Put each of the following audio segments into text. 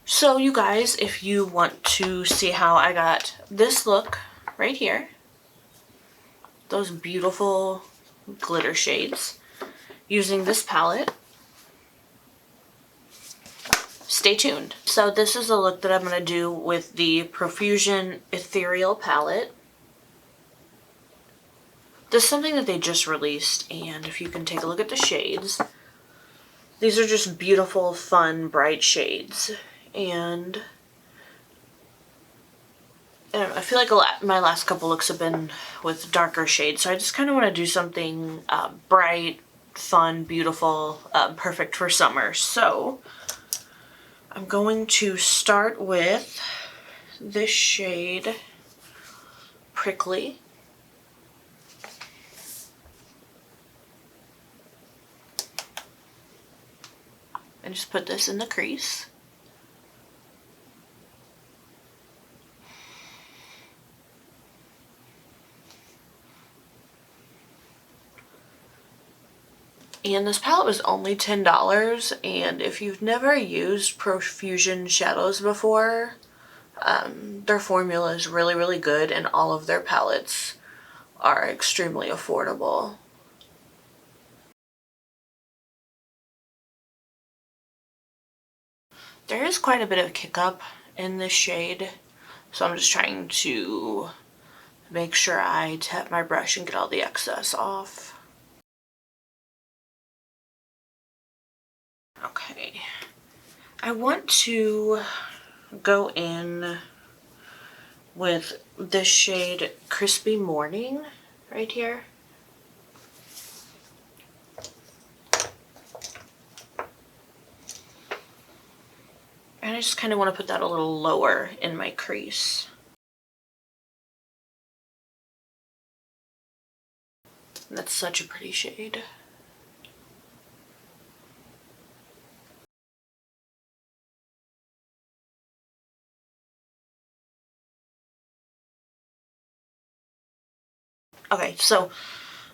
So you guys, if you want to see how I got this look right here, those beautiful glitter shades using this palette, stay tuned. So this is the look that I'm going to do with the Profusion Ethereal palette. This is something that they just released, and if you can take a look at the shades, these are just beautiful, fun, bright shades. And I don't know, I feel like my last couple looks have been with darker shades, so I just kind of want to do something bright, fun, beautiful, perfect for summer. So I'm going to start with this shade, Prickly. And just put this in the crease. And this palette was only $10, and if you've never used Profusion shadows before, their formula is really, really good, and all of their palettes are extremely affordable. There is quite a bit of kick up in this shade, so I'm just trying to make sure I tap my brush and get all the excess off. Okay, I want to go in with this shade Crispy Morning right here. And I just kind of want to put that a little lower in my crease. And that's such a pretty shade. Okay, so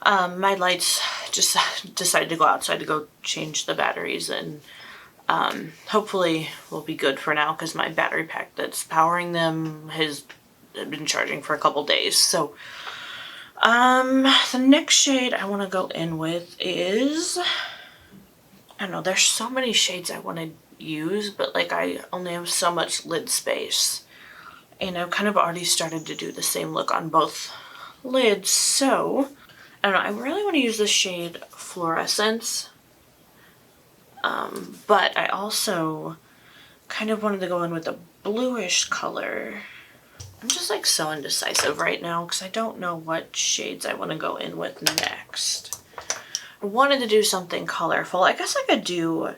my lights just decided to go out, so I had to go change the batteries, and hopefully will be good for now because my battery pack that's powering them has been charging for a couple days. So the next shade I want to go in with is, I don't know, there's so many shades I want to use, but like I only have so much lid space, and I've kind of already started to do the same look on both lids. So I don't know, I really want to use the shade Fluorescence, but I also kind of wanted to go in with a bluish color. I'm just like so indecisive right now because I don't know what shades I want to go in with next. I wanted to do something colorful. I guess I could do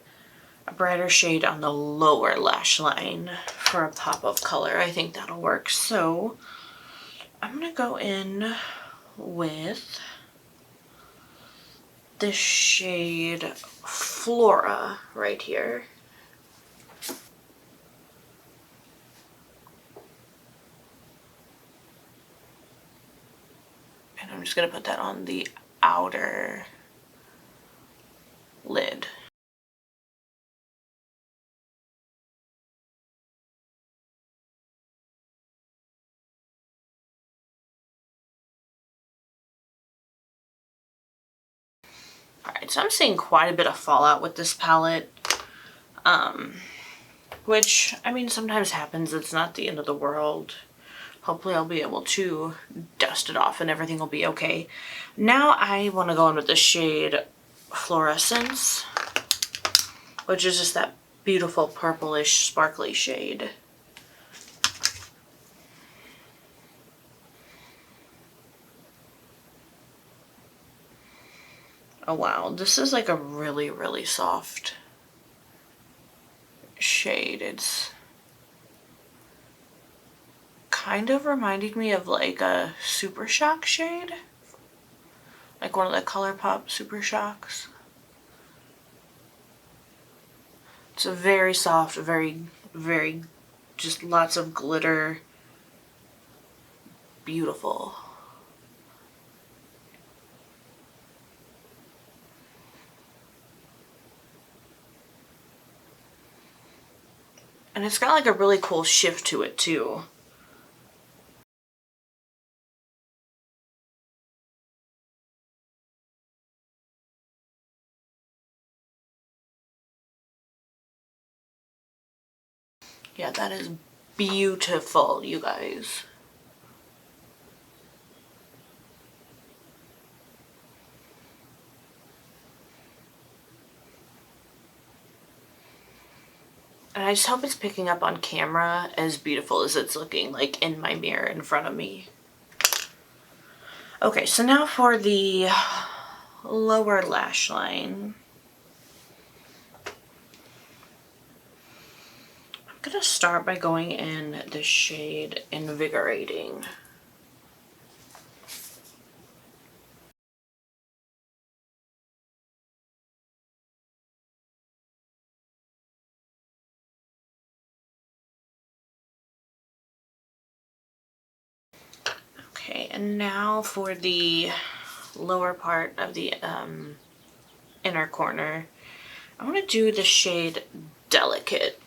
a brighter shade on the lower lash line for a pop of color. I think that'll work. So I'm going to go in with this shade Flora right here. And I'm just going to put that on the outer lid. Alright, so I'm seeing quite a bit of fallout with this palette, which, I mean, sometimes happens. It's not the end of the world. Hopefully I'll be able to dust it off and everything will be okay. Now I want to go in with the shade Fluorescence, which is just that beautiful purplish sparkly shade. Oh wow, this is like a really, really soft shade. It's kind of reminding me of like a Super Shock shade. Like one of the ColourPop Super Shocks. It's a very soft, very, very, just lots of glitter. Beautiful. And it's got like a really cool shift to it too. Yeah, that is beautiful, you guys. And I just hope it's picking up on camera as beautiful as it's looking like in my mirror in front of me. Okay, so now for the lower lash line. I'm gonna start by going in the shade Invigorating. Okay, and now for the lower part of the inner corner, I want to do the shade Delicate.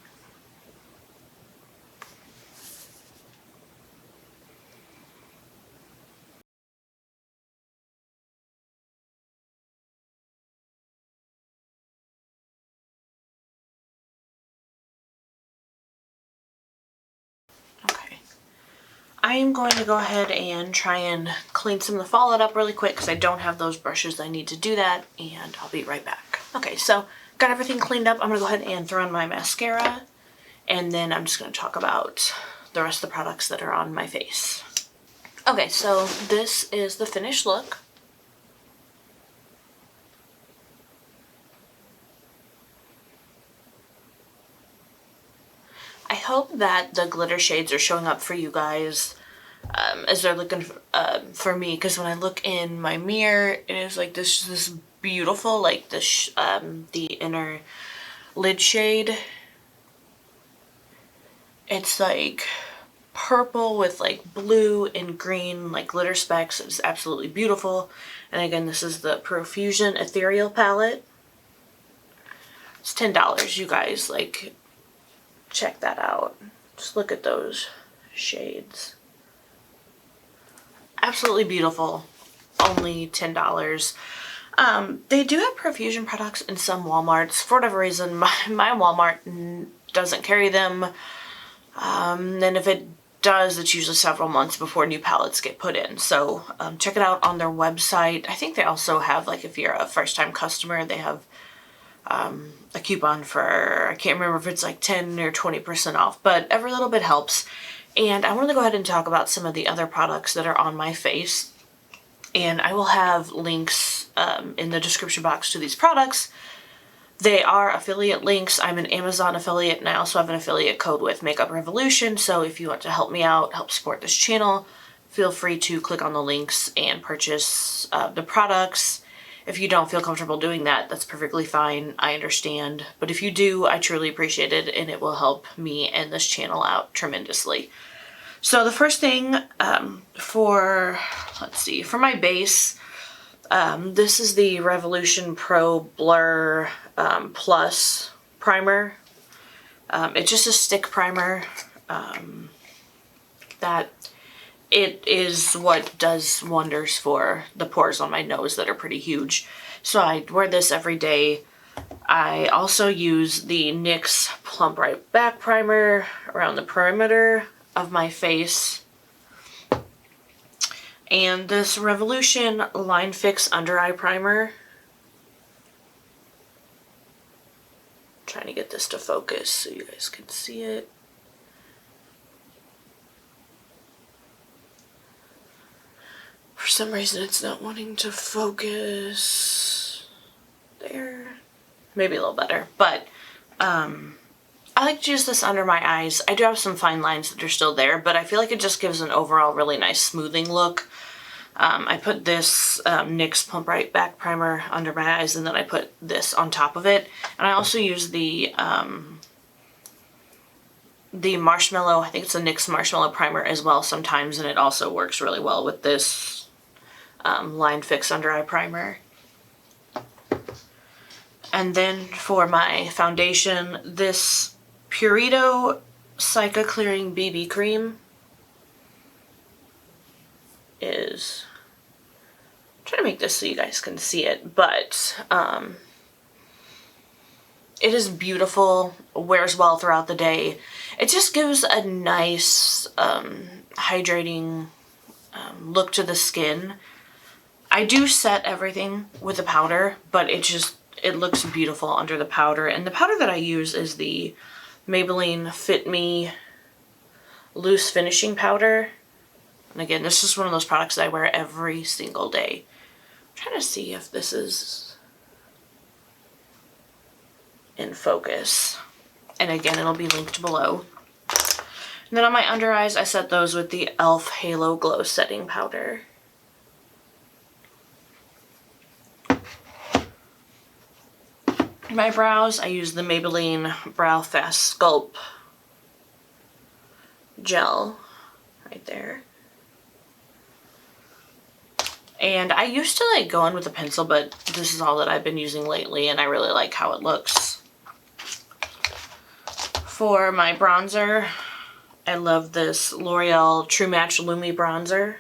Okay. I am going to go ahead and try and clean some of the fallout up really quick because I don't have those brushes I need to do that, and I'll be right back. Okay, so got everything cleaned up. I'm going to go ahead and throw on my mascara, and then I'm just going to talk about the rest of the products that are on my face. Okay, so this is the finished look. I hope that the glitter shades are showing up for you guys as they're looking for me, because when I look in my mirror, it is like this beautiful, like the inner lid shade. It's like purple with like blue and green like glitter specks. It's absolutely beautiful. And again, this is the Profusion Ethereal palette. It's $10, you guys. Like, check that out. Just look at those shades. Absolutely beautiful. Only $10. They do have Profusion products in some Walmarts. For whatever reason, my Walmart doesn't carry them. And if it does, it's usually several months before new palettes get put in. So check it out on their website. I think they also have, like, if you're a first-time customer, they have a coupon for, I can't remember if it's like 10 or 20% off, but every little bit helps. And I wanted to go ahead and talk about some of the other products that are on my face. And I will have links in the description box to these products. They are affiliate links. I'm an Amazon affiliate, and I also have an affiliate code with Makeup Revolution. So if you want to help me out, help support this channel, feel free to click on the links and purchase the products. If you don't feel comfortable doing that, that's perfectly fine. I understand. But if you do, I truly appreciate it, and it will help me and this channel out tremendously. So the first thing for my base, this is the Revolution Pro Blur Plus primer. It's just a stick primer that it is what does wonders for the pores on my nose that are pretty huge. So I wear this every day. I also use the NYX Plump Right Back Primer around the perimeter of my face. And this Revolution Line Fix Under Eye Primer. I'm trying to get this to focus so you guys can see it. For some reason it's not wanting to focus. There. Maybe a little better. But I like to use this under my eyes. I do have some fine lines that are still there, but I feel like it just gives an overall really nice smoothing look. I put this NYX Plump Right Back Primer under my eyes, and then I put this on top of it. And I also use the Marshmallow, I think it's a NYX Marshmallow Primer as well sometimes, and it also works really well with this Line Fix Under Eye Primer. And then for my foundation, this Purito Cica Clearing BB Cream is, I'm trying to make this so you guys can see it, but it is beautiful, wears well throughout the day. It just gives a nice hydrating look to the skin. I do set everything with a powder, but it looks beautiful under the powder. And the powder that I use is the Maybelline Fit Me Loose Finishing Powder. And again, this is one of those products that I wear every single day. I'm trying to see if this is in focus. And again, it'll be linked below. And then on my under eyes, I set those with the e.l.f. Halo Glow Setting Powder. My brows, I use the Maybelline Brow Fast Sculpt Gel right there. And I used to like go in with a pencil, but this is all that I've been using lately, and I really like how it looks. For my bronzer, I love this L'Oreal True Match Lumi Bronzer.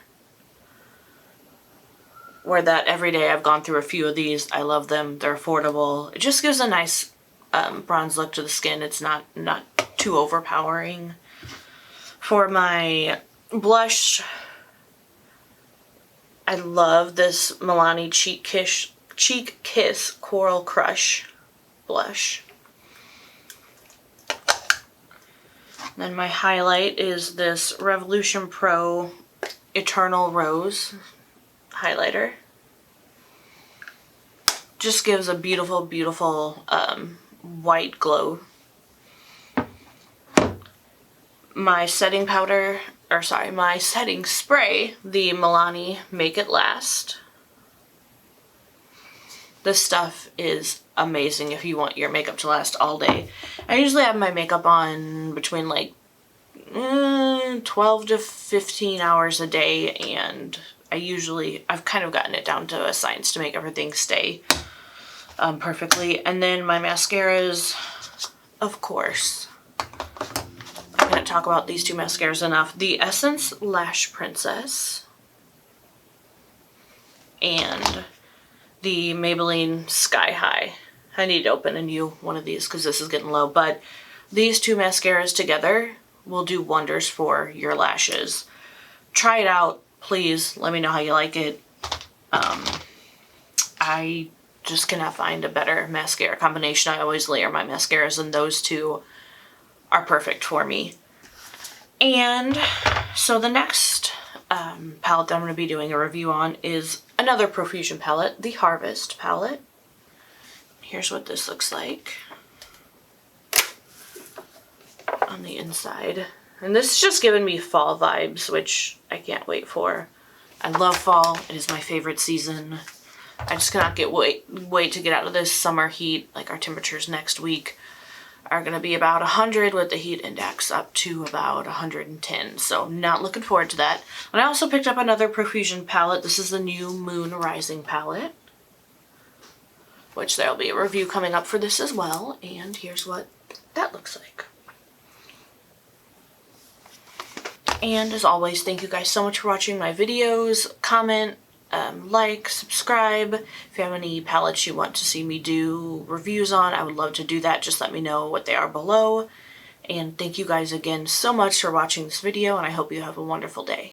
Wear that every day. I've gone through a few of these. I love them. They're affordable. It just gives a nice bronze look to the skin. It's not too overpowering. For my blush, I love this Milani Cheek Kiss Coral Crush blush. Then my highlight is this Revolution Pro Eternal Rose highlighter. Just gives a beautiful, beautiful white glow. My setting powder, or sorry, my setting spray, the Milani Make It Last. This stuff is amazing if you want your makeup to last all day. I usually have my makeup on between like 12 to 15 hours a day, and I've kind of gotten it down to a science to make everything stay perfectly. And then my mascaras, of course. I can't talk about these two mascaras enough. The Essence Lash Princess and the Maybelline Sky High. I need to open a new one of these because this is getting low, but these two mascaras together will do wonders for your lashes. Try it out. Please let me know how you like it. I just cannot find a better mascara combination. I always layer my mascaras, and those two are perfect for me. And so the next palette that I'm going to be doing a review on is another Profusion palette, the Harvest palette. Here's what this looks like on the inside. And this is just giving me fall vibes, which I can't wait for. I love fall. It is my favorite season. I just cannot wait to get out of this summer heat. Like, our temperatures next week are going to be about 100 with the heat index up to about 110. So not looking forward to that. And I also picked up another Profusion palette. This is the new Moon Rising palette, which there'll be a review coming up for this as well. And here's what that looks like. And as always, thank you guys so much for watching my videos. Comment, like, subscribe. If you have any palettes you want to see me do reviews on, I would love to do that. Just let me know what they are below. And thank you guys again so much for watching this video, and I hope you have a wonderful day.